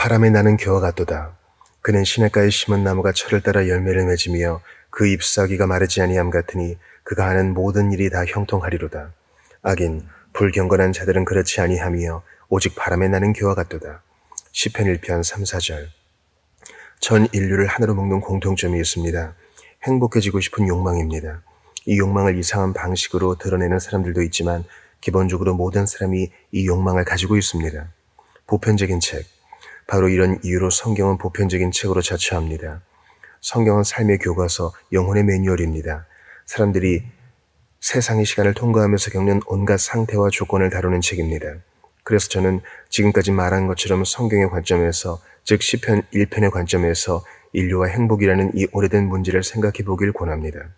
바람에 나는 겨와 같도다. 그는 시냇가에 심은 나무가 철을 따라 열매를 맺으며 그 잎사귀가 마르지 아니함 같으니 그가 하는 모든 일이 다 형통하리로다. 악인 불경건한 자들은 그렇지 아니하며 오직 바람에 나는 겨와 같도다. 시편 1편 3, 4절. 전 인류를 하나로 묶는 공통점이 있습니다. 행복해지고 싶은 욕망입니다. 이 욕망을 이상한 방식으로 드러내는 사람들도 있지만 기본적으로 모든 사람이 이 욕망을 가지고 있습니다. 보편적인 책. 바로 이런 이유로 성경은 보편적인 책으로 자처합니다. 성경은 삶의 교과서, 영혼의 매뉴얼입니다. 사람들이 세상의 시간을 통과하면서 겪는 온갖 상태와 조건을 다루는 책입니다. 그래서 저는 지금까지 말한 것처럼 성경의 관점에서, 즉 시편 1편의 관점에서 인류와 행복이라는 이 오래된 문제를 생각해 보길 권합니다.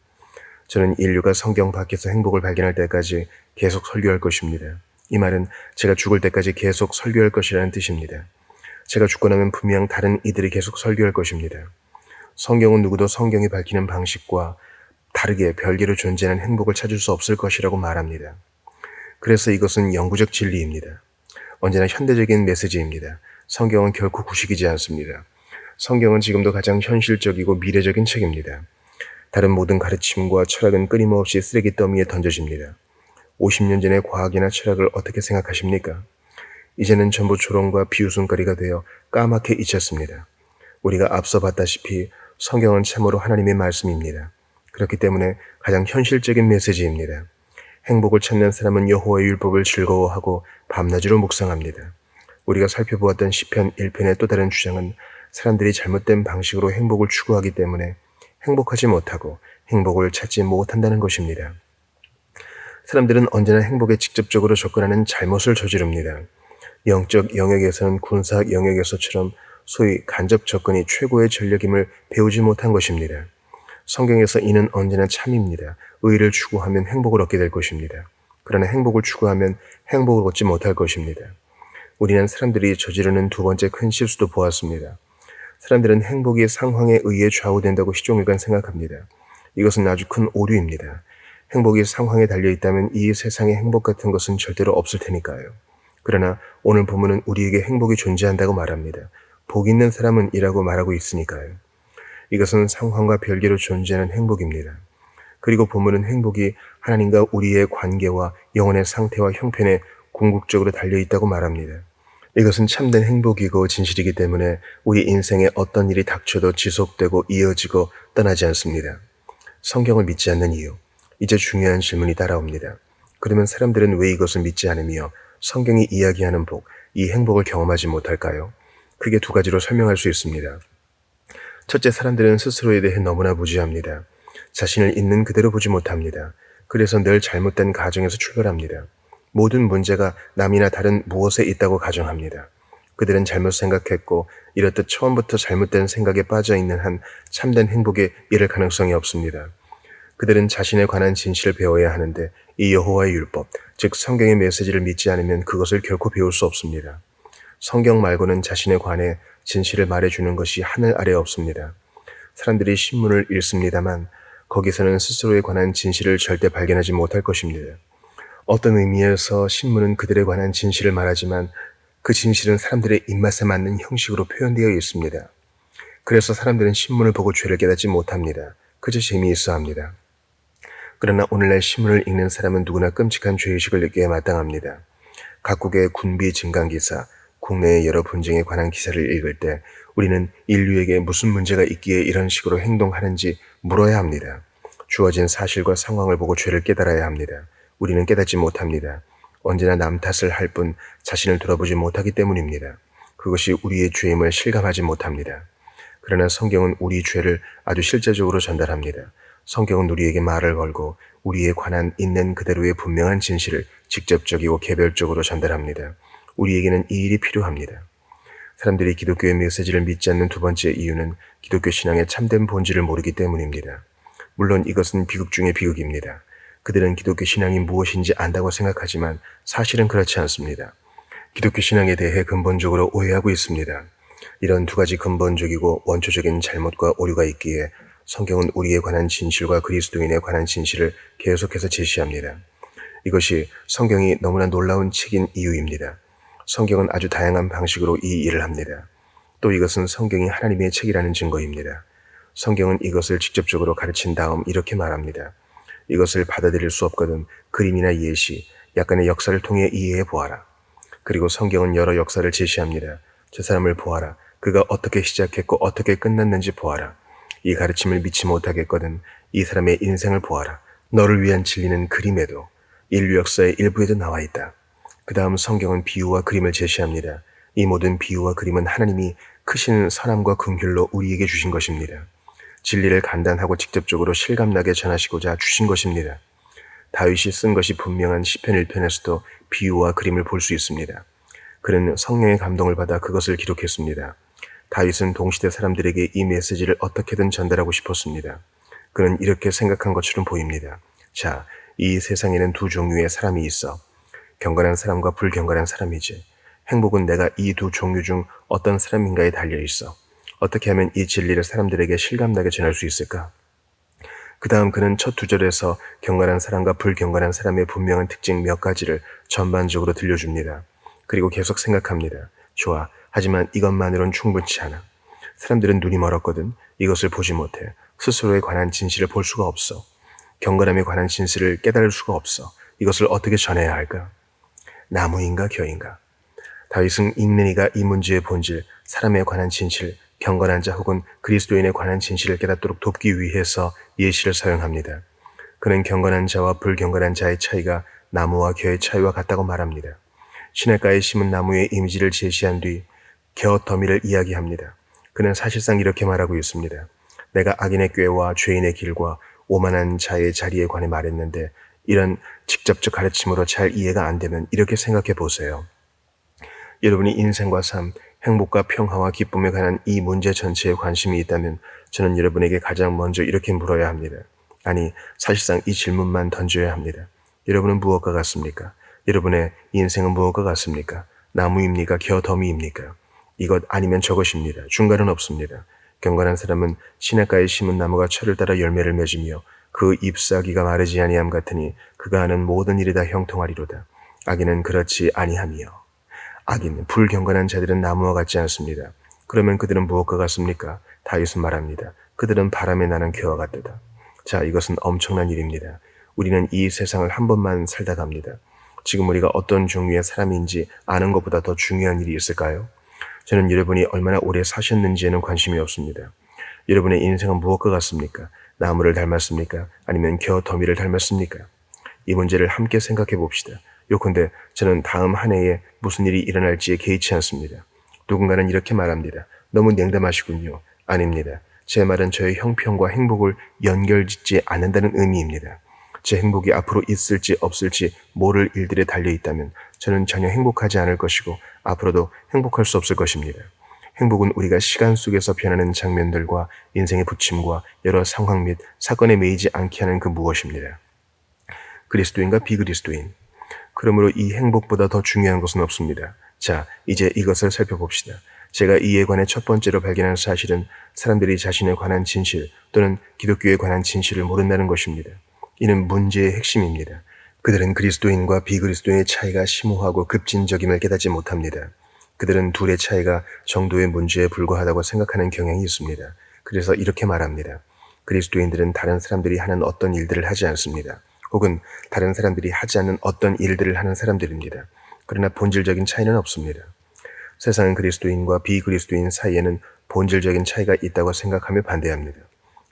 저는 인류가 성경 밖에서 행복을 발견할 때까지 계속 설교할 것입니다. 이 말은 제가 죽을 때까지 계속 설교할 것이라는 뜻입니다. 제가 죽고 나면 분명 다른 이들이 계속 설교할 것입니다. 성경은 누구도 성경이 밝히는 방식과 다르게 별개로 존재하는 행복을 찾을 수 없을 것이라고 말합니다. 그래서 이것은 영구적 진리입니다. 언제나 현대적인 메시지입니다. 성경은 결코 구식이지 않습니다. 성경은 지금도 가장 현실적이고 미래적인 책입니다. 다른 모든 가르침과 철학은 끊임없이 쓰레기 더미에 던져집니다. 50년 전의 과학이나 철학을 어떻게 생각하십니까? 이제는 전부 조롱과 비웃음거리가 되어 까맣게 잊혔습니다. 우리가 앞서 봤다시피 성경은 참으로 하나님의 말씀입니다. 그렇기 때문에 가장 현실적인 메시지입니다. 행복을 찾는 사람은 여호와의 율법을 즐거워하고 밤낮으로 묵상합니다. 우리가 살펴보았던 시편 1편의 또 다른 주장은 사람들이 잘못된 방식으로 행복을 추구하기 때문에 행복하지 못하고 행복을 찾지 못한다는 것입니다. 사람들은 언제나 행복에 직접적으로 접근하는 잘못을 저지릅니다. 영적 영역에서는 군사학 영역에서처럼 소위 간접 접근이 최고의 전략임을 배우지 못한 것입니다. 성경에서 이는 언제나 참입니다. 의를 추구하면 행복을 얻게 될 것입니다. 그러나 행복을 추구하면 행복을 얻지 못할 것입니다. 우리는 사람들이 저지르는 두 번째 큰 실수도 보았습니다. 사람들은 행복이 상황에 의해 좌우된다고 시종일관 생각합니다. 이것은 아주 큰 오류입니다. 행복이 상황에 달려있다면 이 세상에 행복 같은 것은 절대로 없을 테니까요. 그러나 오늘 본문은 우리에게 행복이 존재한다고 말합니다. 복 있는 사람은 이라고 말하고 있으니까요. 이것은 상황과 별개로 존재하는 행복입니다. 그리고 본문은 행복이 하나님과 우리의 관계와 영혼의 상태와 형편에 궁극적으로 달려있다고 말합니다. 이것은 참된 행복이고 진실이기 때문에 우리 인생에 어떤 일이 닥쳐도 지속되고 이어지고 떠나지 않습니다. 성경을 믿지 않는 이유. 이제 중요한 질문이 따라옵니다. 그러면 사람들은 왜 이것을 믿지 않으며 성경이 이야기하는 복, 이 행복을 경험하지 못할까요? 크게 두 가지로 설명할 수 있습니다. 첫째, 사람들은 스스로에 대해 너무나 무지합니다. 자신을 있는 그대로 보지 못합니다. 그래서 늘 잘못된 가정에서 출발합니다. 모든 문제가 남이나 다른 무엇에 있다고 가정합니다. 그들은 잘못 생각했고 이렇듯 처음부터 잘못된 생각에 빠져있는 한 참된 행복에 이를 가능성이 없습니다. 그들은 자신에 관한 진실을 배워야 하는데 이 여호와의 율법, 즉 성경의 메시지를 믿지 않으면 그것을 결코 배울 수 없습니다. 성경 말고는 자신에 관해 진실을 말해주는 것이 하늘 아래 없습니다. 사람들이 신문을 읽습니다만 거기서는 스스로에 관한 진실을 절대 발견하지 못할 것입니다. 어떤 의미에서 신문은 그들에 관한 진실을 말하지만 그 진실은 사람들의 입맛에 맞는 형식으로 표현되어 있습니다. 그래서 사람들은 신문을 보고 죄를 깨닫지 못합니다. 그저 재미있어 합니다. 그러나 오늘날 신문을 읽는 사람은 누구나 끔찍한 죄의식을 느끼게 마땅합니다. 각국의 군비 증강기사, 국내의 여러 분쟁에 관한 기사를 읽을 때 우리는 인류에게 무슨 문제가 있기에 이런 식으로 행동하는지 물어야 합니다. 주어진 사실과 상황을 보고 죄를 깨달아야 합니다. 우리는 깨닫지 못합니다. 언제나 남 탓을 할 뿐 자신을 돌아보지 못하기 때문입니다. 그것이 우리의 죄임을 실감하지 못합니다. 그러나 성경은 우리 죄를 아주 실제적으로 전달합니다. 성경은 우리에게 말을 걸고 우리에 관한 있는 그대로의 분명한 진실을 직접적이고 개별적으로 전달합니다. 우리에게는 이 일이 필요합니다. 사람들이 기독교의 메시지를 믿지 않는 두 번째 이유는 기독교 신앙의 참된 본질을 모르기 때문입니다. 물론 이것은 비극 중의 비극입니다. 그들은 기독교 신앙이 무엇인지 안다고 생각하지만 사실은 그렇지 않습니다. 기독교 신앙에 대해 근본적으로 오해하고 있습니다. 이런 두 가지 근본적이고 원초적인 잘못과 오류가 있기에 성경은 우리에 관한 진실과 그리스도인에 관한 진실을 계속해서 제시합니다. 이것이 성경이 너무나 놀라운 책인 이유입니다. 성경은 아주 다양한 방식으로 이 일을 합니다. 또 이것은 성경이 하나님의 책이라는 증거입니다. 성경은 이것을 직접적으로 가르친 다음 이렇게 말합니다. 이것을 받아들일 수 없거든 그림이나 예시, 약간의 역사를 통해 이해해 보아라. 그리고 성경은 여러 역사를 제시합니다. 저 사람을 보아라. 그가 어떻게 시작했고 어떻게 끝났는지 보아라. 이 가르침을 믿지 못하겠거든 이 사람의 인생을 보아라. 너를 위한 진리는 그림에도 인류 역사의 일부에도 나와 있다. 그 다음 성경은 비유와 그림을 제시합니다. 이 모든 비유와 그림은 하나님이 크신 선함과 긍휼로 우리에게 주신 것입니다. 진리를 간단하고 직접적으로 실감나게 전하시고자 주신 것입니다. 다윗이 쓴 것이 분명한 시편 1편에서도 비유와 그림을 볼 수 있습니다. 그는 성령의 감동을 받아 그것을 기록했습니다. 다윗은 동시대 사람들에게 이 메시지를 어떻게든 전달하고 싶었습니다. 그는 이렇게 생각한 것처럼 보입니다. 자, 이 세상에는 두 종류의 사람이 있어. 경건한 사람과 불경건한 사람이지. 행복은 내가 이 두 종류 중 어떤 사람인가에 달려 있어. 어떻게 하면 이 진리를 사람들에게 실감나게 전할 수 있을까? 그 다음 그는 첫 두 절에서 경건한 사람과 불경건한 사람의 분명한 특징 몇 가지를 전반적으로 들려줍니다. 그리고 계속 생각합니다. 좋아. 하지만 이것만으론 충분치 않아. 사람들은 눈이 멀었거든. 이것을 보지 못해. 스스로에 관한 진실을 볼 수가 없어. 경건함에 관한 진실을 깨달을 수가 없어. 이것을 어떻게 전해야 할까? 나무인가 겨인가? 다윗은 읽는 이가 이 문제의 본질, 사람에 관한 진실, 경건한 자 혹은 그리스도인에 관한 진실을 깨닫도록 돕기 위해서 예시를 사용합니다. 그는 경건한 자와 불경건한 자의 차이가 나무와 겨의 차이와 같다고 말합니다. 시냇가에 심은 나무의 이미지를 제시한 뒤 겨 더미를 이야기합니다. 그는 사실상 이렇게 말하고 있습니다. 내가 악인의 꾀와 죄인의 길과 오만한 자의 자리에 관해 말했는데 이런 직접적 가르침으로 잘 이해가 안 되면 이렇게 생각해 보세요. 여러분이 인생과 삶, 행복과 평화와 기쁨에 관한 이 문제 전체에 관심이 있다면 저는 여러분에게 가장 먼저 이렇게 물어야 합니다. 아니, 사실상 이 질문만 던져야 합니다. 여러분은 무엇과 같습니까? 여러분의 인생은 무엇과 같습니까? 나무입니까? 겨더미입니까? 이것 아니면 저것입니다. 중간은 없습니다. 경건한 사람은 시냇가에 심은 나무가 철을 따라 열매를 맺으며 그 잎사귀가 마르지 아니함 같으니 그가 하는 모든 일이 다 형통하리로다. 악인은 그렇지 아니하며. 악인, 불경건한 자들은 나무와 같지 않습니다. 그러면 그들은 무엇과 같습니까? 다윗은 말합니다. 그들은 바람에 나는 겨와 같도다. 자, 이것은 엄청난 일입니다. 우리는 이 세상을 한 번만 살다 갑니다. 지금 우리가 어떤 종류의 사람인지 아는 것보다 더 중요한 일이 있을까요? 저는 여러분이 얼마나 오래 사셨는지에는 관심이 없습니다. 여러분의 인생은 무엇과 같습니까? 나무를 닮았습니까? 아니면 겨 더미를 닮았습니까? 이 문제를 함께 생각해 봅시다. 요컨대 저는 다음 한 해에 무슨 일이 일어날지에 개의치 않습니다. 누군가는 이렇게 말합니다. 너무 냉담하시군요. 아닙니다. 제 말은 저의 형편과 행복을 연결짓지 않는다는 의미입니다. 제 행복이 앞으로 있을지 없을지 모를 일들에 달려있다면 저는 전혀 행복하지 않을 것이고 앞으로도 행복할 수 없을 것입니다. 행복은 우리가 시간 속에서 변하는 장면들과 인생의 부침과 여러 상황 및 사건에 매이지 않게 하는 그 무엇입니다. 그리스도인과 비그리스도인. 그러므로 이 행복보다 더 중요한 것은 없습니다. 자, 이제 이것을 살펴봅시다. 제가 이에 관해 첫 번째로 발견한 사실은 사람들이 자신에 관한 진실 또는 기독교에 관한 진실을 모른다는 것입니다. 이는 문제의 핵심입니다. 그들은 그리스도인과 비그리스도인의 차이가 심오하고 급진적임을 깨닫지 못합니다. 그들은 둘의 차이가 정도의 문제에 불과하다고 생각하는 경향이 있습니다. 그래서 이렇게 말합니다. 그리스도인들은 다른 사람들이 하는 어떤 일들을 하지 않습니다. 혹은 다른 사람들이 하지 않는 어떤 일들을 하는 사람들입니다. 그러나 본질적인 차이는 없습니다. 세상은 그리스도인과 비그리스도인 사이에는 본질적인 차이가 있다고 생각하며 반대합니다.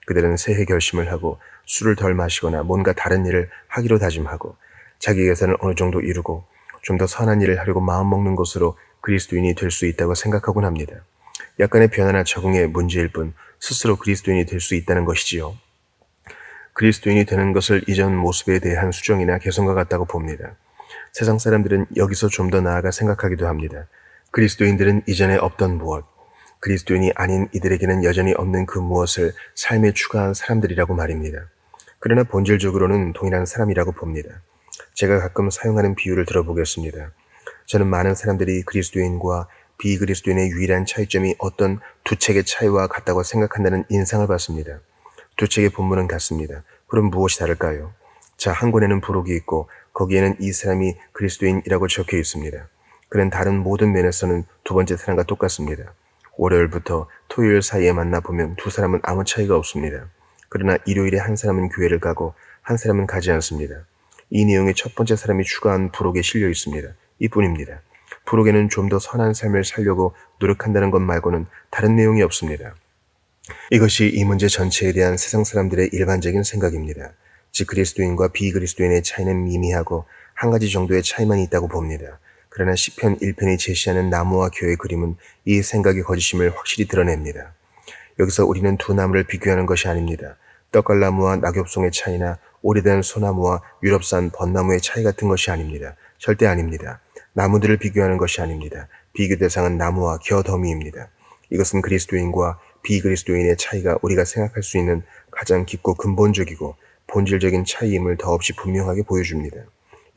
그들은 새해 결심을 하고 술을 덜 마시거나 뭔가 다른 일을 하기로 다짐하고 자기 계산을 어느 정도 이루고 좀 더 선한 일을 하려고 마음먹는 것으로 그리스도인이 될 수 있다고 생각하곤 합니다. 약간의 변화나 적응의 문제일 뿐 스스로 그리스도인이 될 수 있다는 것이지요. 그리스도인이 되는 것을 이전 모습에 대한 수정이나 개선과 같다고 봅니다. 세상 사람들은 여기서 좀 더 나아가 생각하기도 합니다. 그리스도인들은 이전에 없던 무엇, 그리스도인이 아닌 이들에게는 여전히 없는 그 무엇을 삶에 추가한 사람들이라고 말입니다. 그러나 본질적으로는 동일한 사람이라고 봅니다. 제가 가끔 사용하는 비유를 들어보겠습니다. 저는 많은 사람들이 그리스도인과 비그리스도인의 유일한 차이점이 어떤 두 책의 차이와 같다고 생각한다는 인상을 받습니다. 두 책의 본문은 같습니다. 그럼 무엇이 다를까요? 자, 한 권에는 부록이 있고 거기에는 이 사람이 그리스도인이라고 적혀 있습니다. 그는 다른 모든 면에서는 두 번째 사람과 똑같습니다. 월요일부터 토요일 사이에 만나보면 두 사람은 아무 차이가 없습니다. 그러나 일요일에 한 사람은 교회를 가고 한 사람은 가지 않습니다. 이 내용에 첫 번째 사람이 추가한 부록에 실려 있습니다. 이뿐입니다. 부록에는 좀 더 선한 삶을 살려고 노력한다는 것 말고는 다른 내용이 없습니다. 이것이 이 문제 전체에 대한 세상 사람들의 일반적인 생각입니다. 즉 그리스도인과 비그리스도인의 차이는 미미하고 한 가지 정도의 차이만 있다고 봅니다. 그러나 시편 1편이 제시하는 나무와 겨의 그림은 이 생각의 거짓임을 확실히 드러냅니다. 여기서 우리는 두 나무를 비교하는 것이 아닙니다. 떡갈나무와 낙엽송의 차이나 오래된 소나무와 유럽산 벚나무의 차이 같은 것이 아닙니다. 절대 아닙니다. 나무들을 비교하는 것이 아닙니다. 비교 대상은 나무와 겨더미입니다. 이것은 그리스도인과 비그리스도인의 차이가 우리가 생각할 수 있는 가장 깊고 근본적이고 본질적인 차이임을 더없이 분명하게 보여줍니다.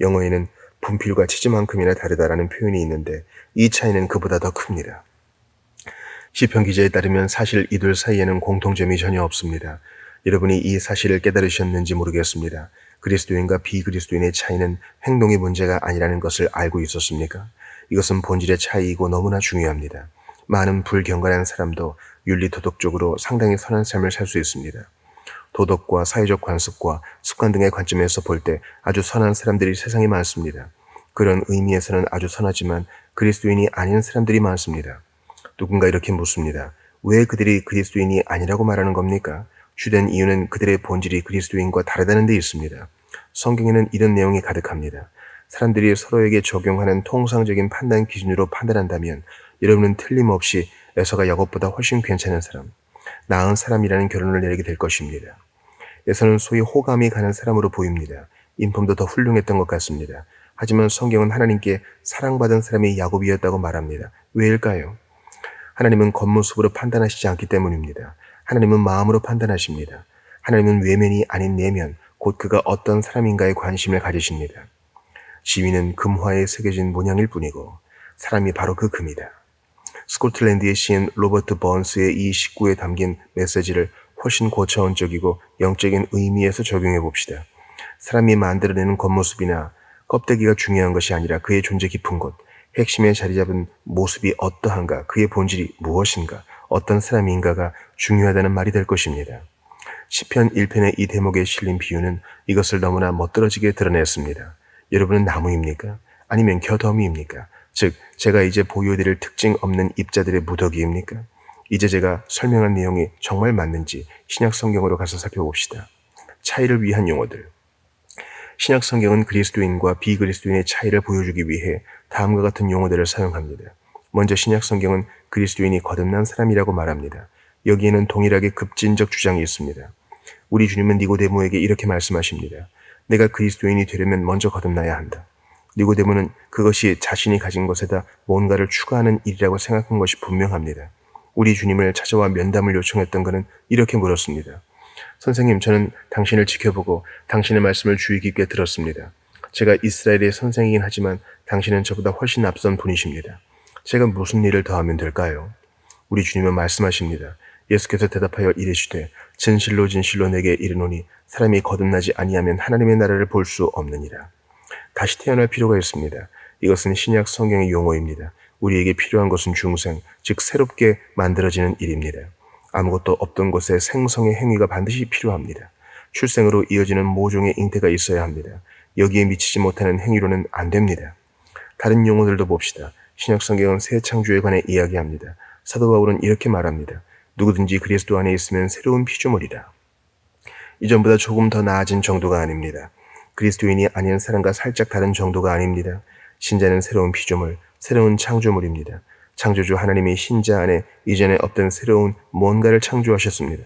영어에는 분필과 치즈만큼이나 다르다라는 표현이 있는데 이 차이는 그보다 더 큽니다. 시편 기자에 따르면 사실 이들 사이에는 공통점이 전혀 없습니다. 여러분이 이 사실을 깨달으셨는지 모르겠습니다. 그리스도인과 비그리스도인의 차이는 행동의 문제가 아니라는 것을 알고 있었습니까? 이것은 본질의 차이이고 너무나 중요합니다. 많은 불경건한 사람도 윤리도덕적으로 상당히 선한 삶을 살 수 있습니다. 도덕과 사회적 관습과 습관 등의 관점에서 볼 때 아주 선한 사람들이 세상에 많습니다. 그런 의미에서는 아주 선하지만 그리스도인이 아닌 사람들이 많습니다. 누군가 이렇게 묻습니다. 왜 그들이 그리스도인이 아니라고 말하는 겁니까? 주된 이유는 그들의 본질이 그리스도인과 다르다는 데 있습니다. 성경에는 이런 내용이 가득합니다. 사람들이 서로에게 적용하는 통상적인 판단 기준으로 판단한다면 여러분은 틀림없이 에서가 야곱보다 훨씬 괜찮은 사람, 나은 사람이라는 결론을 내리게 될 것입니다. 에서는 소위 호감이 가는 사람으로 보입니다. 인품도 더 훌륭했던 것 같습니다. 하지만 성경은 하나님께 사랑받은 사람이 야곱이었다고 말합니다. 왜일까요? 하나님은 겉모습으로 판단하시지 않기 때문입니다. 하나님은 마음으로 판단하십니다. 하나님은 외면이 아닌 내면, 곧 그가 어떤 사람인가에 관심을 가지십니다. 지위는 금화에 새겨진 문양일 뿐이고 사람이 바로 그 금이다. 스코틀랜드의 시인 로버트 번스의 이 식구에 담긴 메시지를 훨씬 고차원적이고 영적인 의미에서 적용해 봅시다. 사람이 만들어내는 겉모습이나 껍데기가 중요한 것이 아니라 그의 존재 깊은 곳, 핵심에 자리 잡은 모습이 어떠한가, 그의 본질이 무엇인가, 어떤 사람인가가 중요하다는 말이 될 것입니다. 시편 1편의 이 대목에 실린 비유는 이것을 너무나 멋들어지게 드러냈습니다. 여러분은 나무입니까? 아니면 겨더미입니까? 즉, 제가 이제 보여드릴 특징 없는 입자들의 무더기입니까? 이제 제가 설명한 내용이 정말 맞는지 신약 성경으로 가서 살펴봅시다. 차이를 위한 용어들. 신약 성경은 그리스도인과 비그리스도인의 차이를 보여주기 위해 다음과 같은 용어들을 사용합니다. 먼저 신약 성경은 그리스도인이 거듭난 사람이라고 말합니다. 여기에는 동일하게 급진적 주장이 있습니다. 우리 주님은 니고데모에게 이렇게 말씀하십니다. 내가 그리스도인이 되려면 먼저 거듭나야 한다. 니고데모는 그것이 자신이 가진 것에다 뭔가를 추가하는 일이라고 생각한 것이 분명합니다. 우리 주님을 찾아와 면담을 요청했던 그는 이렇게 물었습니다. 선생님, 저는 당신을 지켜보고 당신의 말씀을 주의 깊게 들었습니다. 제가 이스라엘의 선생이긴 하지만 당신은 저보다 훨씬 앞선 분이십니다. 제가 무슨 일을 더하면 될까요? 우리 주님은 말씀하십니다. 예수께서 대답하여 이르시되 진실로 진실로 내게 이르노니 사람이 거듭나지 아니하면 하나님의 나라를 볼 수 없느니라. 다시 태어날 필요가 있습니다. 이것은 신약 성경의 용어입니다. 우리에게 필요한 것은 중생, 즉 새롭게 만들어지는 일입니다. 아무것도 없던 곳에 생성의 행위가 반드시 필요합니다. 출생으로 이어지는 모종의 잉태가 있어야 합니다. 여기에 미치지 못하는 행위로는 안 됩니다. 다른 용어들도 봅시다. 신약 성경은 새 창조에 관해 이야기합니다. 사도 바울은 이렇게 말합니다. 누구든지 그리스도 안에 있으면 새로운 피조물이라. 이전보다 조금 더 나아진 정도가 아닙니다. 그리스도인이 아닌 사람과 살짝 다른 정도가 아닙니다. 신자는 새로운 피조물, 새로운 창조물입니다. 창조주 하나님이 신자 안에 이전에 없던 새로운 뭔가를 창조하셨습니다.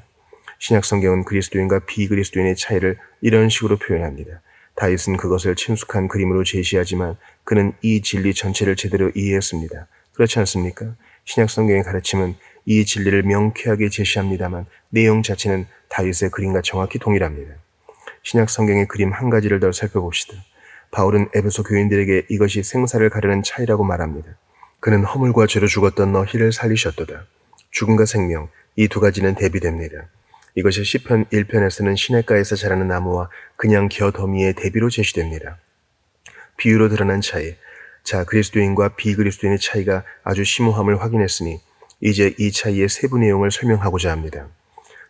신약 성경은 그리스도인과 비그리스도인의 차이를 이런 식으로 표현합니다. 다윗은 그것을 친숙한 그림으로 제시하지만 그는 이 진리 전체를 제대로 이해했습니다. 그렇지 않습니까? 신약 성경의 가르침은 이 진리를 명쾌하게 제시합니다만 내용 자체는 다윗의 그림과 정확히 동일합니다. 신약 성경의 그림 한 가지를 더 살펴봅시다. 바울은 에베소 교인들에게 이것이 생사를 가르는 차이라고 말합니다. 그는 허물과 죄로 죽었던 너희를 살리셨도다. 죽음과 생명, 이 두 가지는 대비됩니다. 이것이 시편 1편에서는 시냇가에서 자라는 나무와 그냥 겨더미의 대비로 제시됩니다. 비유로 드러난 차이. 자, 그리스도인과 비그리스도인의 차이가 아주 심오함을 확인했으니 이제 이 차이의 세부 내용을 설명하고자 합니다.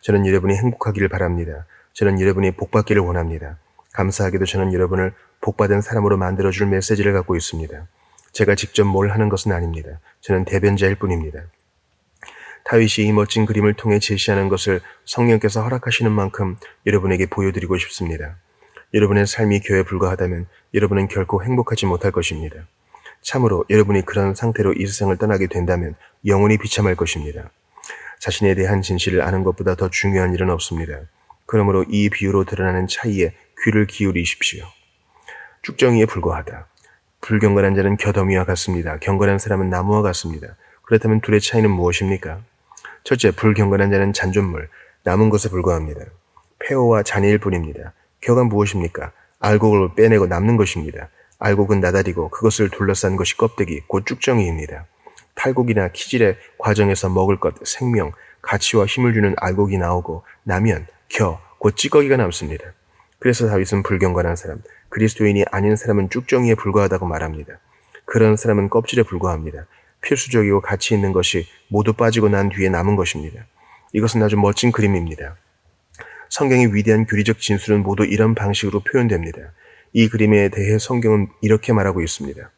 저는 여러분이 행복하기를 바랍니다. 저는 여러분이 복받기를 원합니다. 감사하게도 저는 여러분을 복받은 사람으로 만들어줄 메시지를 갖고 있습니다. 제가 직접 뭘 하는 것은 아닙니다. 저는 대변자일 뿐입니다. 다윗이 이 멋진 그림을 통해 제시하는 것을 성령께서 허락하시는 만큼 여러분에게 보여드리고 싶습니다. 여러분의 삶이 교회에 불과하다면 여러분은 결코 행복하지 못할 것입니다. 참으로 여러분이 그런 상태로 이 세상을 떠나게 된다면 영원히 비참할 것입니다. 자신에 대한 진실을 아는 것보다 더 중요한 일은 없습니다. 그러므로 이 비유로 드러나는 차이에 귀를 기울이십시오. 쭉정이에 불과하다. 불경건한 자는 겨더미와 같습니다. 경건한 사람은 나무와 같습니다. 그렇다면 둘의 차이는 무엇입니까? 첫째, 불경건한 자는 잔존물, 남은 것에 불과합니다. 폐허와 잔해일 뿐입니다. 겨가 무엇입니까? 알곡을 빼내고 남는 것입니다. 알곡은 나다리고 그것을 둘러싼 것이 껍데기, 곧 쭉정이입니다. 탈곡이나 키질의 과정에서 먹을 것, 생명, 가치와 힘을 주는 알곡이 나오고 나면 곧 찌꺼기가 남습니다. 그래서 다윗은 불경건한 사람, 그리스도인이 아닌 사람은 쭉정이에 불과하다고 말합니다. 그런 사람은 껍질에 불과합니다. 필수적이고 가치 있는 것이 모두 빠지고 난 뒤에 남은 것입니다. 이것은 아주 멋진 그림입니다. 성경의 위대한 교리적 진술은 모두 이런 방식으로 표현됩니다. 이 그림에 대해 성경은 이렇게 말하고 있습니다.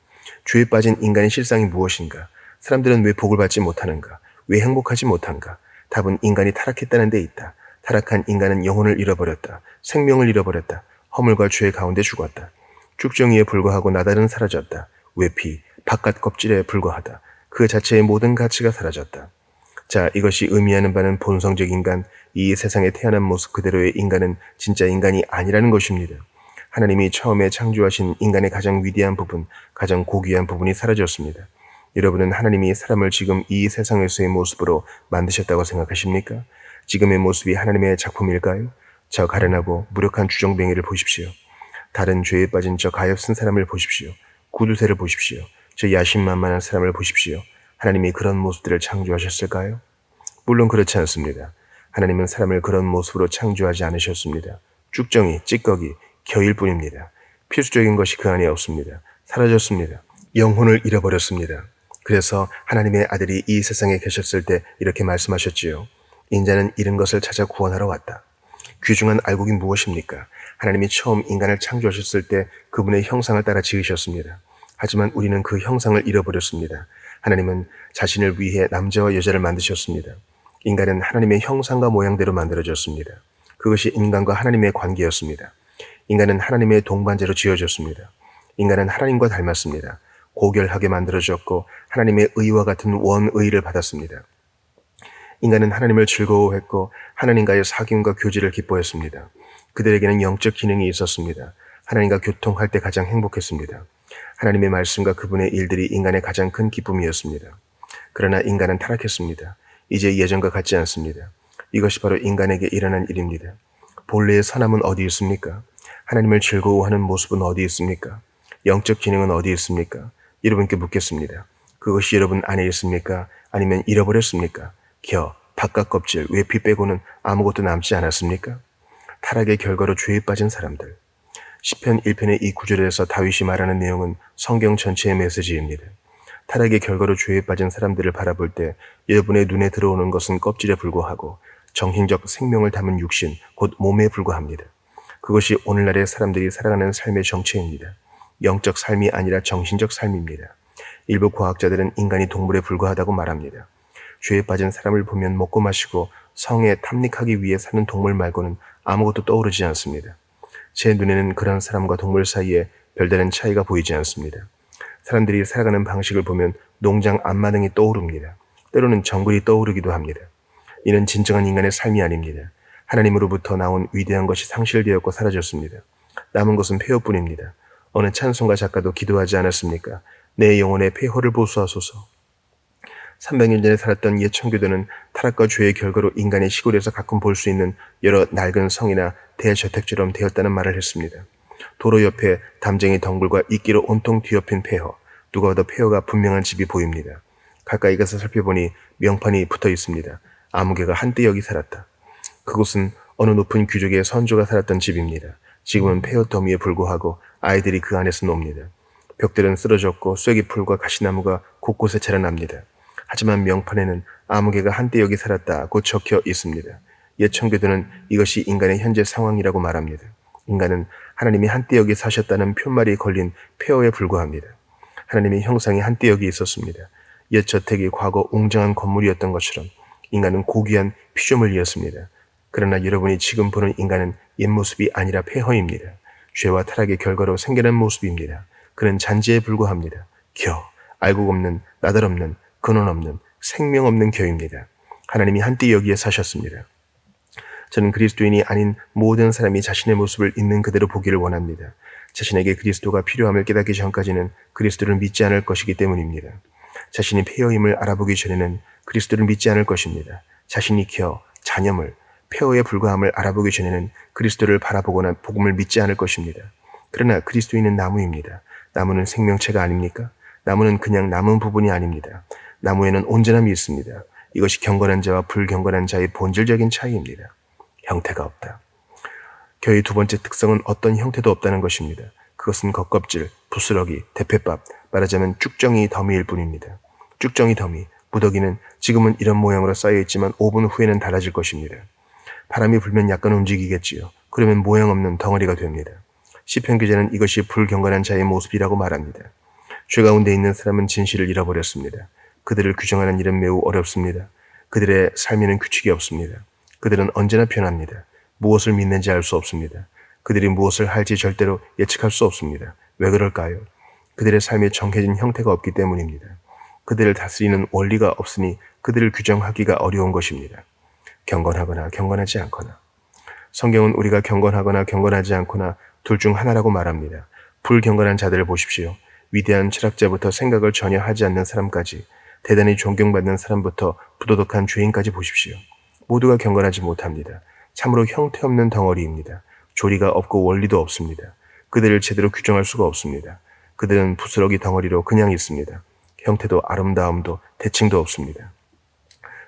죄에 빠진 인간의 실상이 무엇인가? 사람들은 왜 복을 받지 못하는가? 왜 행복하지 못한가? 답은 인간이 타락했다는 데 있다. 타락한 인간은 영혼을 잃어버렸다. 생명을 잃어버렸다. 허물과 죄 가운데 죽었다. 쭉정이에 불과하고 나달은 사라졌다. 외피, 바깥 껍질에 불과하다. 그 자체의 모든 가치가 사라졌다. 자, 이것이 의미하는 바는 본성적 인간, 이 세상에 태어난 모습 그대로의 인간은 진짜 인간이 아니라는 것입니다. 하나님이 처음에 창조하신 인간의 가장 위대한 부분, 가장 고귀한 부분이 사라졌습니다. 여러분은 하나님이 사람을 지금 이 세상에서의 모습으로 만드셨다고 생각하십니까? 지금의 모습이 하나님의 작품일까요? 저 가련하고 무력한 주정뱅이를 보십시오. 다른 죄에 빠진 저 가엾은 사람을 보십시오. 구두쇠를 보십시오. 저 야심만만한 사람을 보십시오. 하나님이 그런 모습들을 창조하셨을까요? 물론 그렇지 않습니다. 하나님은 사람을 그런 모습으로 창조하지 않으셨습니다. 쭉정이, 찌꺼기, 겨일 뿐입니다. 필수적인 것이 그 안에 없습니다. 사라졌습니다. 영혼을 잃어버렸습니다. 그래서 하나님의 아들이 이 세상에 계셨을 때 이렇게 말씀하셨지요. 인자는 잃은 것을 찾아 구원하러 왔다. 귀중한 알곡이 무엇입니까? 하나님이 처음 인간을 창조하셨을 때 그분의 형상을 따라 지으셨습니다. 하지만 우리는 그 형상을 잃어버렸습니다. 하나님은 자신을 위해 남자와 여자를 만드셨습니다. 인간은 하나님의 형상과 모양대로 만들어졌습니다. 그것이 인간과 하나님의 관계였습니다. 인간은 하나님의 동반자로 지어졌습니다. 인간은 하나님과 닮았습니다. 고결하게 만들어졌고 하나님의 의와 같은 원의를 받았습니다. 인간은 하나님을 즐거워했고 하나님과의 사귐과 교제를 기뻐했습니다. 그들에게는 영적 기능이 있었습니다. 하나님과 교통할 때 가장 행복했습니다. 하나님의 말씀과 그분의 일들이 인간의 가장 큰 기쁨이었습니다. 그러나 인간은 타락했습니다. 이제 예전과 같지 않습니다. 이것이 바로 인간에게 일어난 일입니다. 본래의 선함은 어디 있습니까? 하나님을 즐거워하는 모습은 어디 있습니까? 영적 기능은 어디 있습니까? 여러분께 묻겠습니다. 그것이 여러분 안에 있습니까? 아니면 잃어버렸습니까? 바깥 껍질, 외피 빼고는 아무것도 남지 않았습니까? 타락의 결과로 죄에 빠진 사람들. 시편 1편의 이 구절에서 다윗이 말하는 내용은 성경 전체의 메시지입니다. 타락의 결과로 죄에 빠진 사람들을 바라볼 때 여러분의 눈에 들어오는 것은 껍질에 불과하고 정신적 생명을 담은 육신, 곧 몸에 불과합니다. 그것이 오늘날의 사람들이 살아가는 삶의 정체입니다. 영적 삶이 아니라 정신적 삶입니다. 일부 과학자들은 인간이 동물에 불과하다고 말합니다. 죄에 빠진 사람을 보면 먹고 마시고 성에 탐닉하기 위해 사는 동물 말고는 아무것도 떠오르지 않습니다. 제 눈에는 그런 사람과 동물 사이에 별다른 차이가 보이지 않습니다. 사람들이 살아가는 방식을 보면 농장 앞마당이 떠오릅니다. 때로는 정글이 떠오르기도 합니다. 이는 진정한 인간의 삶이 아닙니다. 하나님으로부터 나온 위대한 것이 상실되었고 사라졌습니다. 남은 것은 폐허뿐입니다. 어느 찬송가 작가도 기도하지 않았습니까? 내 영혼의 폐허를 보수하소서. 300년 전에 살았던 옛 청교도는 타락과 죄의 결과로 인간의 시골에서 가끔 볼 수 있는 여러 낡은 성이나 대저택처럼 되었다는 말을 했습니다. 도로 옆에 담쟁이 덩굴과 이끼로 온통 뒤엎인 폐허, 누가 봐도 폐허가 분명한 집이 보입니다. 가까이 가서 살펴보니 명판이 붙어 있습니다. 아무개가 한때 여기 살았다. 그곳은 어느 높은 귀족의 선조가 살았던 집입니다. 지금은 폐허 더미에 불과하고 아이들이 그 안에서 놉니다. 벽들은 쓰러졌고 쐐기풀과 가시나무가 곳곳에 자라납니다. 하지만 명판에는 아무개가 한때 여기 살았다고 적혀 있습니다. 옛 청교도는 이것이 인간의 현재 상황이라고 말합니다. 인간은 하나님이 한때 여기 사셨다는 표말이 걸린 폐허에 불과합니다. 하나님의 형상이 한때 여기 있었습니다. 옛 저택이 과거 웅장한 건물이었던 것처럼 인간은 고귀한 피조물이었습니다. 그러나 여러분이 지금 보는 인간은 옛 모습이 아니라 폐허입니다. 죄와 타락의 결과로 생겨난 모습입니다. 그는 잔재에 불과합니다. 알곡 없는, 나달 없는, 근원 없는, 생명 없는 겨입니다. 하나님이 한때 여기에 사셨습니다. 저는 그리스도인이 아닌 모든 사람이 자신의 모습을 있는 그대로 보기를 원합니다. 자신에게 그리스도가 필요함을 깨닫기 전까지는 그리스도를 믿지 않을 것이기 때문입니다. 자신이 폐허임을 알아보기 전에는 그리스도를 믿지 않을 것입니다. 자신이 잔염을, 폐허에 불과함을 알아보기 전에는 그리스도를 바라보거나 복음을 믿지 않을 것입니다. 그러나 그리스도인은 나무입니다. 나무는 생명체가 아닙니까? 나무는 그냥 남은 부분이 아닙니다. 나무에는 온전함이 있습니다. 이것이 경건한 자와 불경건한 자의 본질적인 차이입니다. 형태가 없다. 겨의 두 번째 특성은 어떤 형태도 없다는 것입니다. 그것은 겉껍질, 부스러기, 대패밥, 말하자면 쭉정이 더미일 뿐입니다. 쭉정이 더미, 무더기는 지금은 이런 모양으로 쌓여있지만 5분 후에는 달라질 것입니다. 바람이 불면 약간 움직이겠지요. 그러면 모양 없는 덩어리가 됩니다. 시편 기자는 이것이 불경건한 자의 모습이라고 말합니다. 죄 가운데 있는 사람은 진실을 잃어버렸습니다. 그들을 규정하는 일은 매우 어렵습니다. 그들의 삶에는 규칙이 없습니다. 그들은 언제나 변합니다. 무엇을 믿는지 알 수 없습니다. 그들이 무엇을 할지 절대로 예측할 수 없습니다. 왜 그럴까요? 그들의 삶에 정해진 형태가 없기 때문입니다. 그들을 다스리는 원리가 없으니 그들을 규정하기가 어려운 것입니다. 경건하거나 경건하지 않거나. 성경은 우리가 경건하거나 경건하지 않거나 둘 중 하나라고 말합니다. 불경건한 자들을 보십시오. 위대한 철학자부터 생각을 전혀 하지 않는 사람까지, 대단히 존경받는 사람부터 부도덕한 죄인까지 보십시오. 모두가 경건하지 못합니다. 참으로 형태 없는 덩어리입니다. 조리가 없고 원리도 없습니다. 그들을 제대로 규정할 수가 없습니다. 그들은 부스러기 덩어리로 그냥 있습니다. 형태도 아름다움도 대칭도 없습니다.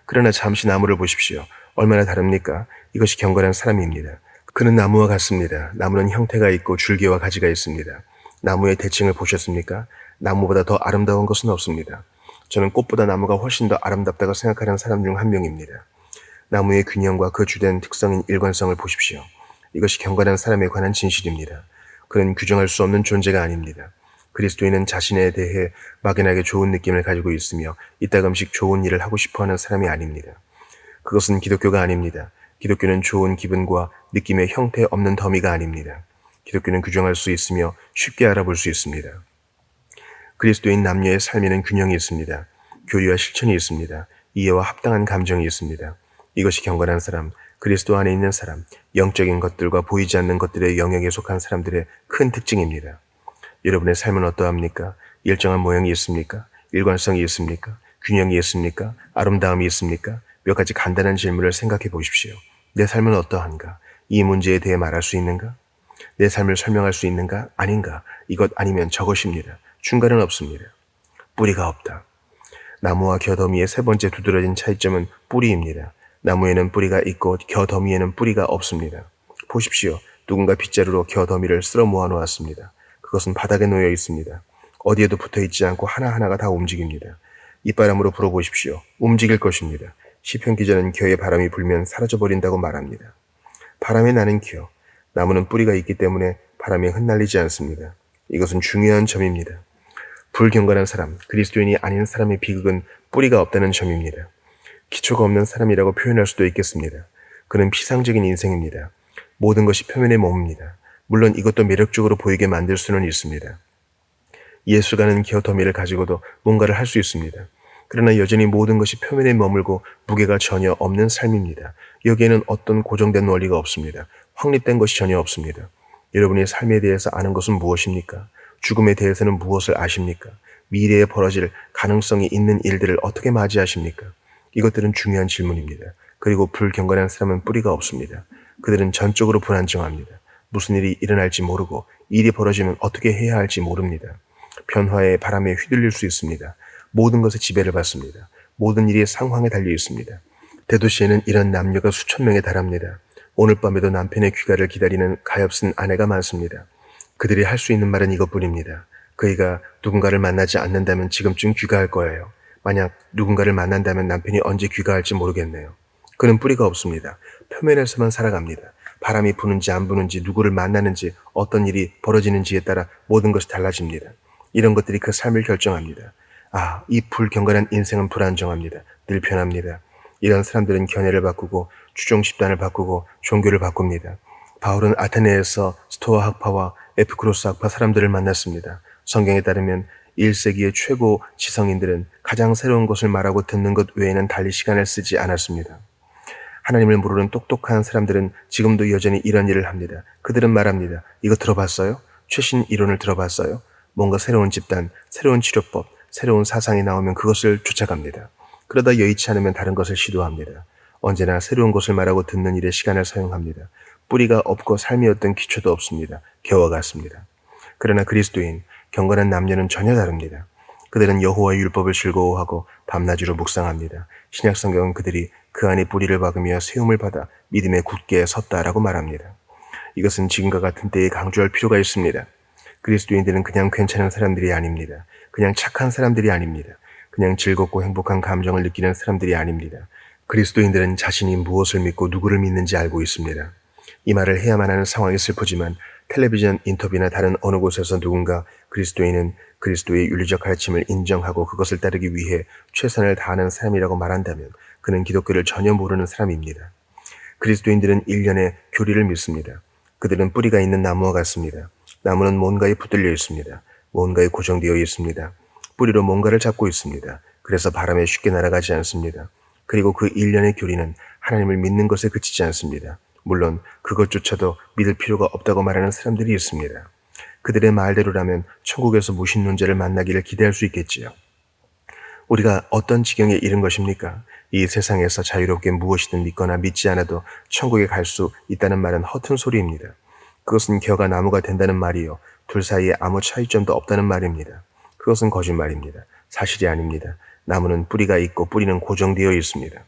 그러나 잠시 나무를 보십시오. 얼마나 다릅니까? 이것이 경건한 사람입니다. 그는 나무와 같습니다. 나무는 형태가 있고 줄기와 가지가 있습니다. 나무의 대칭을 보셨습니까? 나무보다 더 아름다운 것은 없습니다. 저는 꽃보다 나무가 훨씬 더 아름답다고 생각하는 사람 중 한 명입니다. 나무의 균형과 그 주된 특성인 일관성을 보십시오. 이것이 경건한 사람에 관한 진실입니다. 그는 규정할 수 없는 존재가 아닙니다. 그리스도인은 자신에 대해 막연하게 좋은 느낌을 가지고 있으며 이따금씩 좋은 일을 하고 싶어하는 사람이 아닙니다. 그것은 기독교가 아닙니다. 기독교는 좋은 기분과 느낌의 형태 없는 더미가 아닙니다. 기독교는 규정할 수 있으며 쉽게 알아볼 수 있습니다. 그리스도인 남녀의 삶에는 균형이 있습니다. 교리와 실천이 있습니다. 이해와 합당한 감정이 있습니다. 이것이 경건한 사람, 그리스도 안에 있는 사람, 영적인 것들과 보이지 않는 것들의 영역에 속한 사람들의 큰 특징입니다. 여러분의 삶은 어떠합니까? 일정한 모양이 있습니까? 일관성이 있습니까? 균형이 있습니까? 아름다움이 있습니까? 몇 가지 간단한 질문을 생각해 보십시오. 내 삶은 어떠한가? 이 문제에 대해 말할 수 있는가? 내 삶을 설명할 수 있는가? 아닌가? 이것 아니면 저것입니다. 중간은 없습니다. 뿌리가 없다. 나무와 겨더미의 세 번째 두드러진 차이점은 뿌리입니다. 나무에는 뿌리가 있고 겨더미에는 뿌리가 없습니다. 보십시오. 누군가 빗자루로 겨더미를 쓸어 모아놓았습니다. 그것은 바닥에 놓여 있습니다. 어디에도 붙어있지 않고 하나하나가 다 움직입니다. 이바람으로 불어보십시오. 움직일 것입니다. 시편 기자는 겨에 바람이 불면 사라져버린다고 말합니다. 바람에 나는 겨. 나무는 뿌리가 있기 때문에 바람에 흩날리지 않습니다. 이것은 중요한 점입니다. 불경건한 사람, 그리스도인이 아닌 사람의 비극은 뿌리가 없다는 점입니다. 기초가 없는 사람이라고 표현할 수도 있겠습니다. 그는 피상적인 인생입니다. 모든 것이 표면에 머뭅니다. 물론 이것도 매력적으로 보이게 만들 수는 있습니다. 예수가는 겨더미를 가지고도 뭔가를 할 수 있습니다. 그러나 여전히 모든 것이 표면에 머물고 무게가 전혀 없는 삶입니다. 여기에는 어떤 고정된 원리가 없습니다. 확립된 것이 전혀 없습니다. 여러분의 삶에 대해서 아는 것은 무엇입니까? 죽음에 대해서는 무엇을 아십니까? 미래에 벌어질 가능성이 있는 일들을 어떻게 맞이하십니까? 이것들은 중요한 질문입니다. 그리고 불경건한 사람은 뿌리가 없습니다. 그들은 전적으로 불안정합니다. 무슨 일이 일어날지 모르고 일이 벌어지면 어떻게 해야 할지 모릅니다. 변화의 바람에 휘둘릴 수 있습니다. 모든 것에 지배를 받습니다. 모든 일이 상황에 달려 있습니다. 대도시에는 이런 남녀가 수천 명에 달합니다. 오늘 밤에도 남편의 귀가를 기다리는 가엾은 아내가 많습니다. 그들이 할 수 있는 말은 이것뿐입니다. 그이가 누군가를 만나지 않는다면 지금쯤 귀가할 거예요. 만약 누군가를 만난다면 남편이 언제 귀가할지 모르겠네요. 그는 뿌리가 없습니다. 표면에서만 살아갑니다. 바람이 부는지 안 부는지, 누구를 만나는지, 어떤 일이 벌어지는지에 따라 모든 것이 달라집니다. 이런 것들이 그 삶을 결정합니다. 이 불경건한 인생은 불안정합니다. 늘 변합니다. 이런 사람들은 견해를 바꾸고 추종 집단을 바꾸고 종교를 바꿉니다. 바울은 아테네에서 스토아 학파와 에피쿠로스 학파 사람들을 만났습니다. 성경에 따르면 1세기의 최고 지성인들은 가장 새로운 것을 말하고 듣는 것 외에는 달리 시간을 쓰지 않았습니다. 하나님을 모르는 똑똑한 사람들은 지금도 여전히 이런 일을 합니다. 그들은 말합니다. 이거 들어봤어요? 최신 이론을 들어봤어요? 뭔가 새로운 집단, 새로운 치료법, 새로운 사상이 나오면 그것을 쫓아갑니다. 그러다 여의치 않으면 다른 것을 시도합니다. 언제나 새로운 것을 말하고 듣는 일에 시간을 사용합니다. 뿌리가 없고 삶이 어떤 기초도 없습니다. 겨와 같습니다. 그러나 그리스도인, 경건한 남녀는 전혀 다릅니다. 그들은 여호와의 율법을 즐거워하고 밤낮으로 묵상합니다. 신약 성경은 그들이 그 안에 뿌리를 박으며 세움을 받아 믿음에 굳게 섰다라고 말합니다. 이것은 지금과 같은 때에 강조할 필요가 있습니다. 그리스도인들은 그냥 괜찮은 사람들이 아닙니다. 그냥 착한 사람들이 아닙니다. 그냥 즐겁고 행복한 감정을 느끼는 사람들이 아닙니다. 그리스도인들은 자신이 무엇을 믿고 누구를 믿는지 알고 있습니다. 이 말을 해야만 하는 상황이 슬프지만 텔레비전 인터뷰나 다른 어느 곳에서 누군가 그리스도인은 그리스도의 윤리적 가르침을 인정하고 그것을 따르기 위해 최선을 다하는 사람이라고 말한다면 그는 기독교를 전혀 모르는 사람입니다. 그리스도인들은 일련의 교리를 믿습니다. 그들은 뿌리가 있는 나무와 같습니다. 나무는 뭔가에 붙들려 있습니다. 뭔가에 고정되어 있습니다. 뿌리로 뭔가를 잡고 있습니다. 그래서 바람에 쉽게 날아가지 않습니다. 그리고 그 일련의 교리는 하나님을 믿는 것에 그치지 않습니다. 물론 그것조차도 믿을 필요가 없다고 말하는 사람들이 있습니다. 그들의 말대로라면 천국에서 무신론자를 만나기를 기대할 수 있겠지요. 우리가 어떤 지경에 이른 것입니까? 이 세상에서 자유롭게 무엇이든 믿거나 믿지 않아도 천국에 갈 수 있다는 말은 허튼 소리입니다. 그것은 겨가 나무가 된다는 말이요. 둘 사이에 아무 차이점도 없다는 말입니다. 그것은 거짓말입니다. 사실이 아닙니다. 나무는 뿌리가 있고 뿌리는 고정되어 있습니다.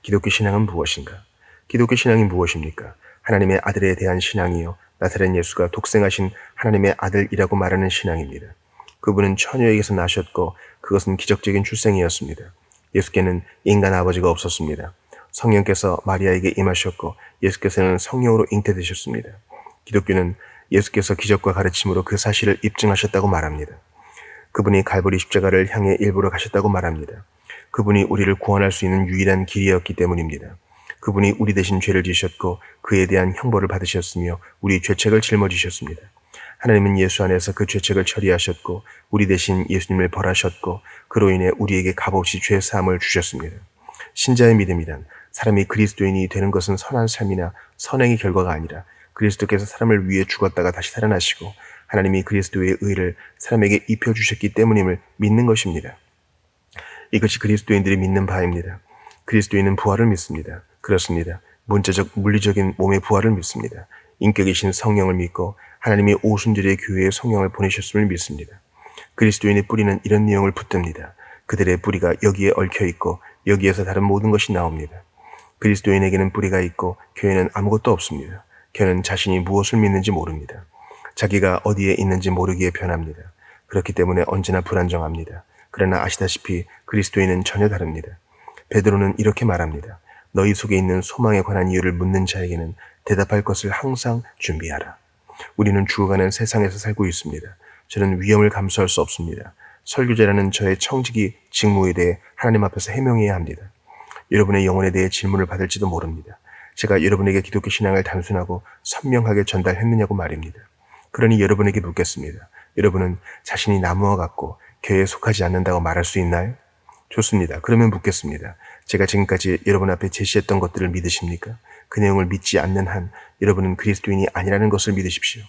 기독교 신앙은 무엇인가? 기독교 신앙이 무엇입니까? 하나님의 아들에 대한 신앙이요. 나사렛 예수가 독생하신 하나님의 아들이라고 말하는 신앙입니다. 그분은 처녀에게서 나셨고 그것은 기적적인 출생이었습니다. 예수께는 인간 아버지가 없었습니다. 성령께서 마리아에게 임하셨고 예수께서는 성령으로 잉태되셨습니다. 기독교는 예수께서 기적과 가르침으로 그 사실을 입증하셨다고 말합니다. 그분이 갈보리 십자가를 향해 일부러 가셨다고 말합니다. 그분이 우리를 구원할 수 있는 유일한 길이었기 때문입니다. 그분이 우리 대신 죄를 지셨고 그에 대한 형벌을 받으셨으며 우리 죄책을 짊어지셨습니다. 하나님은 예수 안에서 그 죄책을 처리하셨고 우리 대신 예수님을 벌하셨고 그로 인해 우리에게 값없이 죄 사함을 주셨습니다. 신자의 믿음이란 사람이 그리스도인이 되는 것은 선한 삶이나 선행의 결과가 아니라 그리스도께서 사람을 위해 죽었다가 다시 살아나시고 하나님이 그리스도의 의를 사람에게 입혀주셨기 때문임을 믿는 것입니다. 이것이 그리스도인들이 믿는 바입니다. 그리스도인은 부활을 믿습니다. 그렇습니다. 문자적 물리적인 몸의 부활을 믿습니다. 인격이신 성령을 믿고 하나님이 오순절의 교회에 성령을 보내셨음을 믿습니다. 그리스도인의 뿌리는 이런 내용을 붙듭니다. 그들의 뿌리가 여기에 얽혀 있고 여기에서 다른 모든 것이 나옵니다. 그리스도인에게는 뿌리가 있고 교회는 아무것도 없습니다. 교회는 자신이 무엇을 믿는지 모릅니다. 자기가 어디에 있는지 모르기에 변합니다. 그렇기 때문에 언제나 불안정합니다. 그러나 아시다시피 그리스도인은 전혀 다릅니다. 베드로는 이렇게 말합니다. 너희 속에 있는 소망에 관한 이유를 묻는 자에게는 대답할 것을 항상 준비하라. 우리는 죽어가는 세상에서 살고 있습니다. 저는 위험을 감수할 수 없습니다. 설교자라는 저의 청지기 직무에 대해 하나님 앞에서 해명해야 합니다. 여러분의 영혼에 대해 질문을 받을지도 모릅니다. 제가 여러분에게 기독교 신앙을 단순하고 선명하게 전달했느냐고 말입니다. 그러니 여러분에게 묻겠습니다. 여러분은 자신이 나무와 같고 교회에 속하지 않는다고 말할 수 있나요? 좋습니다. 그러면 묻겠습니다. 제가 지금까지 여러분 앞에 제시했던 것들을 믿으십니까? 그 내용을 믿지 않는 한 여러분은 그리스도인이 아니라는 것을 믿으십시오.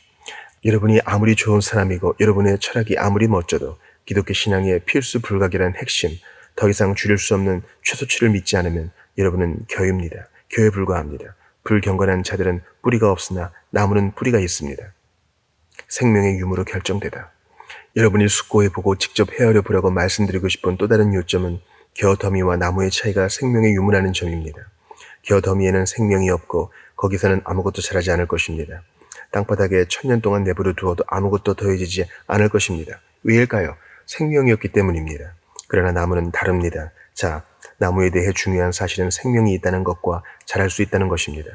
여러분이 아무리 좋은 사람이고 여러분의 철학이 아무리 멋져도 기독교 신앙의 필수 불가결한 핵심, 더 이상 줄일 수 없는 최소치를 믿지 않으면 여러분은 교입니다. 교에 불과합니다. 불경건한 자들은 뿌리가 없으나 나무는 뿌리가 있습니다. 생명의 유무로 결정되다. 여러분이 숙고해보고 직접 헤아려 보라고 말씀드리고 싶은 또 다른 요점은 겨더미와 나무의 차이가 생명의 유무라는 점입니다. 겨더미에는 생명이 없고 거기서는 아무것도 자라지 않을 것입니다. 땅바닥에 1000년 동안 내버려 두어도 아무것도 더해지지 않을 것입니다. 왜일까요? 생명이었기 때문입니다. 그러나 나무는 다릅니다. 자, 나무에 대해 중요한 사실은 생명이 있다는 것과 자랄 수 있다는 것입니다.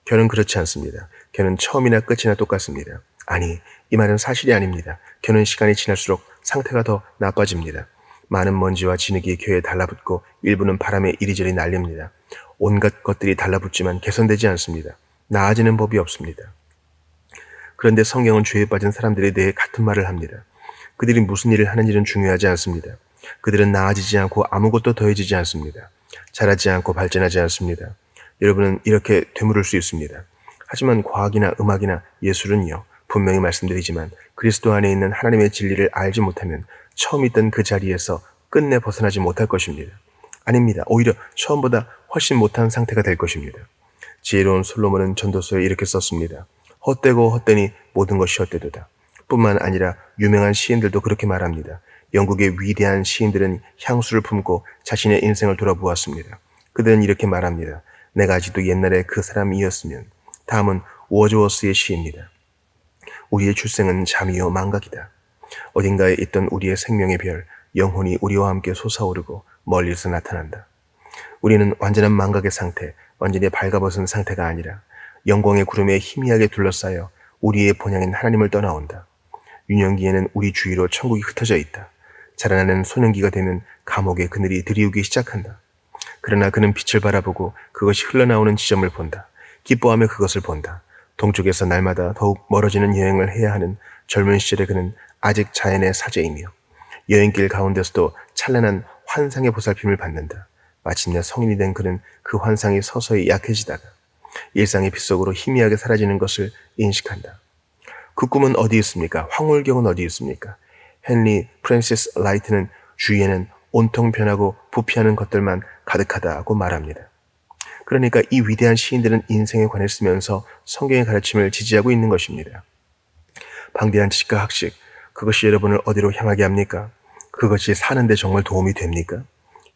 겨는 그렇지 않습니다. 겨는 처음이나 끝이나 똑같습니다. 아니, 이 말은 사실이 아닙니다. 겨는 시간이 지날수록 상태가 더 나빠집니다. 많은 먼지와 진흙이 겨에 달라붙고 일부는 바람에 이리저리 날립니다. 온갖 것들이 달라붙지만 개선되지 않습니다. 나아지는 법이 없습니다. 그런데 성경은 죄에 빠진 사람들에 대해 같은 말을 합니다. 그들이 무슨 일을 하는지는 중요하지 않습니다. 그들은 나아지지 않고 아무것도 더해지지 않습니다. 자라지 않고 발전하지 않습니다. 여러분은 이렇게 되물을 수 있습니다. 하지만 과학이나 음악이나 예술은요, 분명히 말씀드리지만 그리스도 안에 있는 하나님의 진리를 알지 못하면 처음 있던 그 자리에서 끝내 벗어나지 못할 것입니다. 아닙니다. 오히려 처음보다 훨씬 못한 상태가 될 것입니다. 지혜로운 솔로몬은 전도서에 이렇게 썼습니다. 헛되고 헛되니 모든 것이 헛되도다. 뿐만 아니라 유명한 시인들도 그렇게 말합니다. 영국의 위대한 시인들은 향수를 품고 자신의 인생을 돌아보았습니다. 그들은 이렇게 말합니다. 내가 아직도 옛날에 그 사람이었으면. 다음은 워즈워스의 시입니다. 우리의 출생은 잠이요 망각이다. 어딘가에 있던 우리의 생명의 별, 영혼이 우리와 함께 솟아오르고 멀리서 나타난다. 우리는 완전한 망각의 상태, 완전히 발가벗은 상태가 아니라 영광의 구름에 희미하게 둘러싸여 우리의 본향인 하나님을 떠나온다. 유년기에는 우리 주위로 천국이 흩어져 있다. 자라나는 소년기가 되면 감옥의 그늘이 드리우기 시작한다. 그러나 그는 빛을 바라보고 그것이 흘러나오는 지점을 본다. 기뻐하며 그것을 본다. 동쪽에서 날마다 더욱 멀어지는 여행을 해야 하는 젊은 시절에 그는 아직 자연의 사제이며 여행길 가운데서도 찬란한 환상의 보살핌을 받는다. 마침내 성인이 된 그는 그 환상이 서서히 약해지다가 일상의 빛 속으로 희미하게 사라지는 것을 인식한다. 그 꿈은 어디 있습니까? 황홀경은 어디 있습니까? 헨리 프랜시스 라이트는 주위에는 온통 변하고 부패하는 것들만 가득하다고 말합니다. 그러니까 이 위대한 시인들은 인생에 관해 쓰면서 성경의 가르침을 지지하고 있는 것입니다. 방대한 지식과 학식, 그것이 여러분을 어디로 향하게 합니까? 그것이 사는데 정말 도움이 됩니까?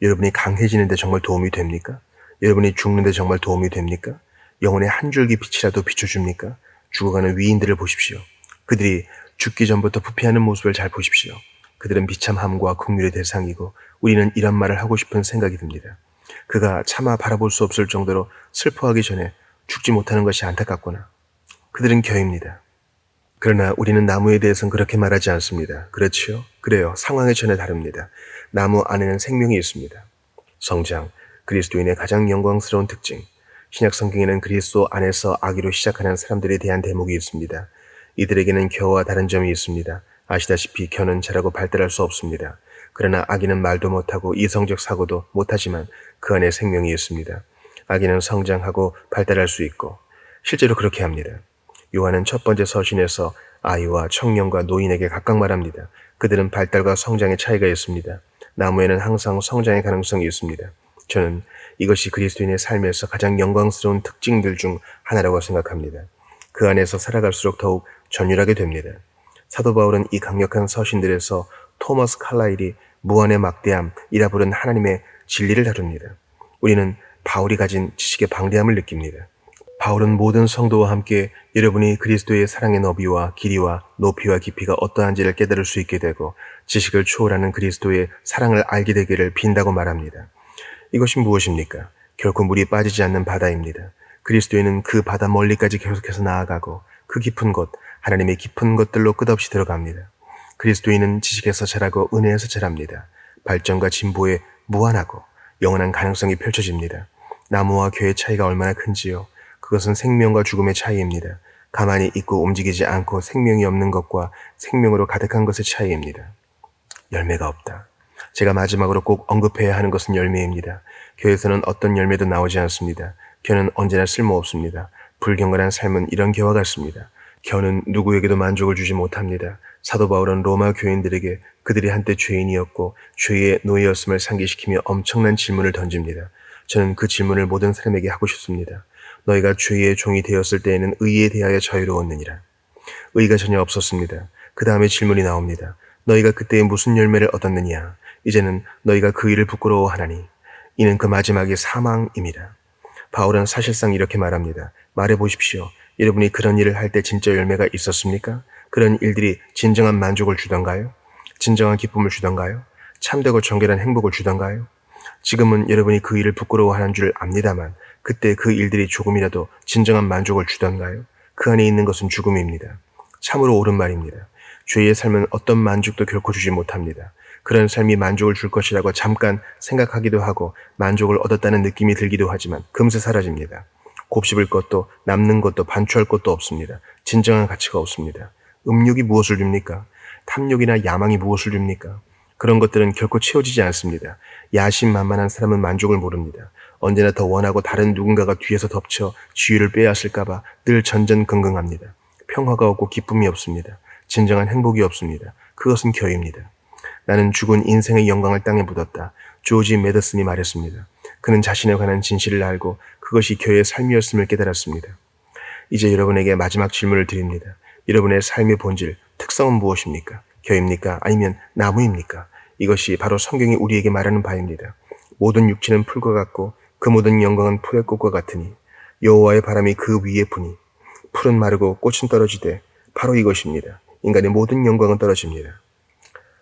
여러분이 강해지는데 정말 도움이 됩니까? 여러분이 죽는데 정말 도움이 됩니까? 영혼의 한 줄기 빛이라도 비춰줍니까? 죽어가는 위인들을 보십시오. 그들이 죽기 전부터 부패하는 모습을 잘 보십시오. 그들은 비참함과 긍휼의 대상이고 우리는 이런 말을 하고 싶은 생각이 듭니다. 그가 차마 바라볼 수 없을 정도로 슬퍼하기 전에 죽지 못하는 것이 안타깝구나. 그들은 겨입니다. 그러나 우리는 나무에 대해서는 그렇게 말하지 않습니다. 그렇지요? 그래요. 상황이 전혀 다릅니다. 나무 안에는 생명이 있습니다. 성장, 그리스도인의 가장 영광스러운 특징. 신약 성경에는 그리스도 안에서 아기로 시작하는 사람들에 대한 대목이 있습니다. 이들에게는 겨와 다른 점이 있습니다. 아시다시피 겨는 자라고 발달할 수 없습니다. 그러나 아기는 말도 못하고 이성적 사고도 못하지만 그 안에 생명이 있습니다. 아기는 성장하고 발달할 수 있고 실제로 그렇게 합니다. 요한은 첫 번째 서신에서 아이와 청년과 노인에게 각각 말합니다. 그들은 발달과 성장의 차이가 있습니다. 나무에는 항상 성장의 가능성이 있습니다. 저는 이것이 그리스도인의 삶에서 가장 영광스러운 특징들 중 하나라고 생각합니다. 그 안에서 살아갈수록 더욱 전율하게 됩니다. 사도 바울은 이 강력한 서신들에서 토머스 칼라일이 무한의 막대함이라 부른 하나님의 진리를 다룹니다. 우리는 바울이 가진 지식의 방대함을 느낍니다. 바울은 모든 성도와 함께 여러분이 그리스도의 사랑의 너비와 길이와 높이와 깊이가 어떠한지를 깨달을 수 있게 되고 지식을 초월하는 그리스도의 사랑을 알게 되기를 빈다고 말합니다. 이것이 무엇입니까? 결코 물이 빠지지 않는 바다입니다. 그리스도인은 그 바다 멀리까지 계속해서 나아가고 그 깊은 곳, 하나님의 깊은 것들로 끝없이 들어갑니다. 그리스도인은 지식에서 자라고 은혜에서 자랍니다. 발전과 진보에 무한하고 영원한 가능성이 펼쳐집니다. 나무와 겨의 차이가 얼마나 큰지요. 그것은 생명과 죽음의 차이입니다. 가만히 있고 움직이지 않고 생명이 없는 것과 생명으로 가득한 것의 차이입니다. 열매가 없다. 제가 마지막으로 꼭 언급해야 하는 것은 열매입니다. 교회에서는 어떤 열매도 나오지 않습니다. 겨는 언제나 쓸모없습니다. 불경건한 삶은 이런 겨와 같습니다. 겨는 누구에게도 만족을 주지 못합니다. 사도 바울은 로마 교인들에게 그들이 한때 죄인이었고 죄의 노예였음을 상기시키며 엄청난 질문을 던집니다. 저는 그 질문을 모든 사람에게 하고 싶습니다. 너희가 죄의 종이 되었을 때에는 의에 대하여 자유로웠느니라. 의가 전혀 없었습니다. 그 다음에 질문이 나옵니다. 너희가 그때에 무슨 열매를 얻었느냐? 이제는 너희가 그 일을 부끄러워하나니 이는 그 마지막이 사망입니다. 바울은 사실상 이렇게 말합니다. 말해보십시오. 여러분이 그런 일을 할 때 진짜 열매가 있었습니까? 그런 일들이 진정한 만족을 주던가요? 진정한 기쁨을 주던가요? 참되고 정결한 행복을 주던가요? 지금은 여러분이 그 일을 부끄러워하는 줄 압니다만 그때 그 일들이 조금이라도 진정한 만족을 주던가요? 그 안에 있는 것은 죽음입니다. 참으로 옳은 말입니다. 죄의 삶은 어떤 만족도 결코 주지 못합니다. 그런 삶이 만족을 줄 것이라고 잠깐 생각하기도 하고 만족을 얻었다는 느낌이 들기도 하지만 금세 사라집니다. 곱씹을 것도 남는 것도 반추할 것도 없습니다. 진정한 가치가 없습니다. 음욕이 무엇을 줍니까? 탐욕이나 야망이 무엇을 줍니까? 그런 것들은 결코 채워지지 않습니다. 야심만만한 사람은 만족을 모릅니다. 언제나 더 원하고 다른 누군가가 뒤에서 덮쳐 지위를 빼앗을까봐 늘 전전긍긍합니다. 평화가 없고 기쁨이 없습니다. 진정한 행복이 없습니다. 그것은 겨입니다. 나는 죽은 인생의 영광을 땅에 묻었다. 조지 메더슨이 말했습니다. 그는 자신에 관한 진실을 알고 그것이 교회의 삶이었음을 깨달았습니다. 이제 여러분에게 마지막 질문을 드립니다. 여러분의 삶의 본질, 특성은 무엇입니까? 겨입니까? 아니면 나무입니까? 이것이 바로 성경이 우리에게 말하는 바입니다. 모든 육체는 풀과 같고 그 모든 영광은 풀의 꽃과 같으니 여호와의 바람이 그 위에 부니 풀은 마르고 꽃은 떨어지되 바로 이것입니다. 인간의 모든 영광은 떨어집니다.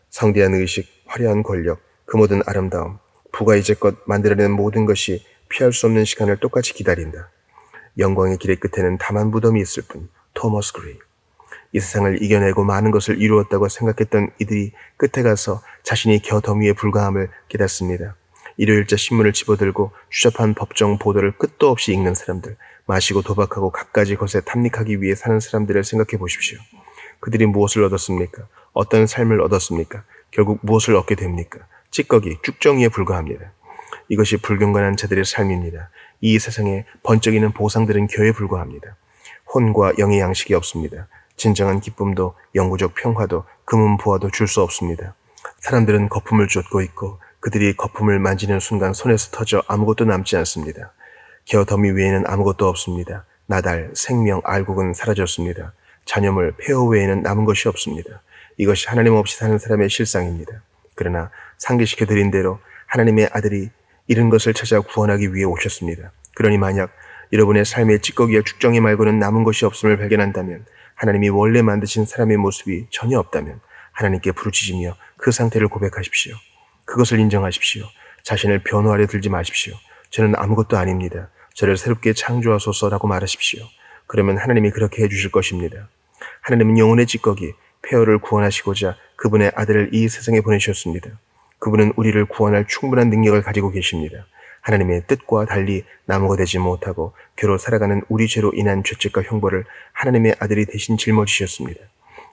성대한 의식, 화려한 권력, 그 모든 아름다움, 부가 이제껏 만들어낸 모든 것이 피할 수 없는 시간을 똑같이 기다린다. 영광의 길의 끝에는 다만 무덤이 있을 뿐. 토머스 그레이. 이 세상을 이겨내고 많은 것을 이루었다고 생각했던 이들이 끝에 가서 자신이 겨 더미에 불과함을 깨닫습니다. 일요일자 신문을 집어들고 추잡한 법정 보도를 끝도 없이 읽는 사람들, 마시고 도박하고 갖가지 것에 탐닉하기 위해 사는 사람들을 생각해 보십시오. 그들이 무엇을 얻었습니까? 어떤 삶을 얻었습니까? 결국 무엇을 얻게 됩니까? 찌꺼기, 쭉정이에 불과합니다. 이것이 불경건한 자들의 삶입니다. 이 세상에 번쩍이는 보상들은 교에 불과합니다. 혼과 영의 양식이 없습니다. 진정한 기쁨도 영구적 평화도 금은 보화도 줄 수 없습니다. 사람들은 거품을 쫓고 있고 그들이 거품을 만지는 순간 손에서 터져 아무것도 남지 않습니다. 겨 더미 외에는 아무것도 없습니다. 나달, 생명, 알곡은 사라졌습니다. 잔여물, 폐허 외에는 남은 것이 없습니다. 이것이 하나님 없이 사는 사람의 실상입니다. 그러나 상기시켜드린 대로 하나님의 아들이 잃은 것을 찾아 구원하기 위해 오셨습니다. 그러니 만약 여러분의 삶의 찌꺼기와 쭉정이 말고는 남은 것이 없음을 발견한다면, 하나님이 원래 만드신 사람의 모습이 전혀 없다면 하나님께 부르짖으며 그 상태를 고백하십시오. 그것을 인정하십시오. 자신을 변호하려 들지 마십시오. 저는 아무것도 아닙니다. 저를 새롭게 창조하소서라고 말하십시오. 그러면 하나님이 그렇게 해주실 것입니다. 하나님은 영혼의 찌꺼기, 폐허를 구원하시고자 그분의 아들을 이 세상에 보내주셨습니다. 그분은 우리를 구원할 충분한 능력을 가지고 계십니다. 하나님의 뜻과 달리 나무가 되지 못하고 괴로 살아가는 우리 죄로 인한 죄책과 형벌을 하나님의 아들이 대신 짊어지셨습니다.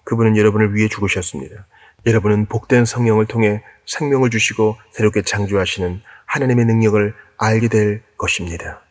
그분은 여러분을 위해 죽으셨습니다. 여러분은 복된 성령을 통해 생명을 주시고 새롭게 창조하시는 하나님의 능력을 알게 될 것입니다.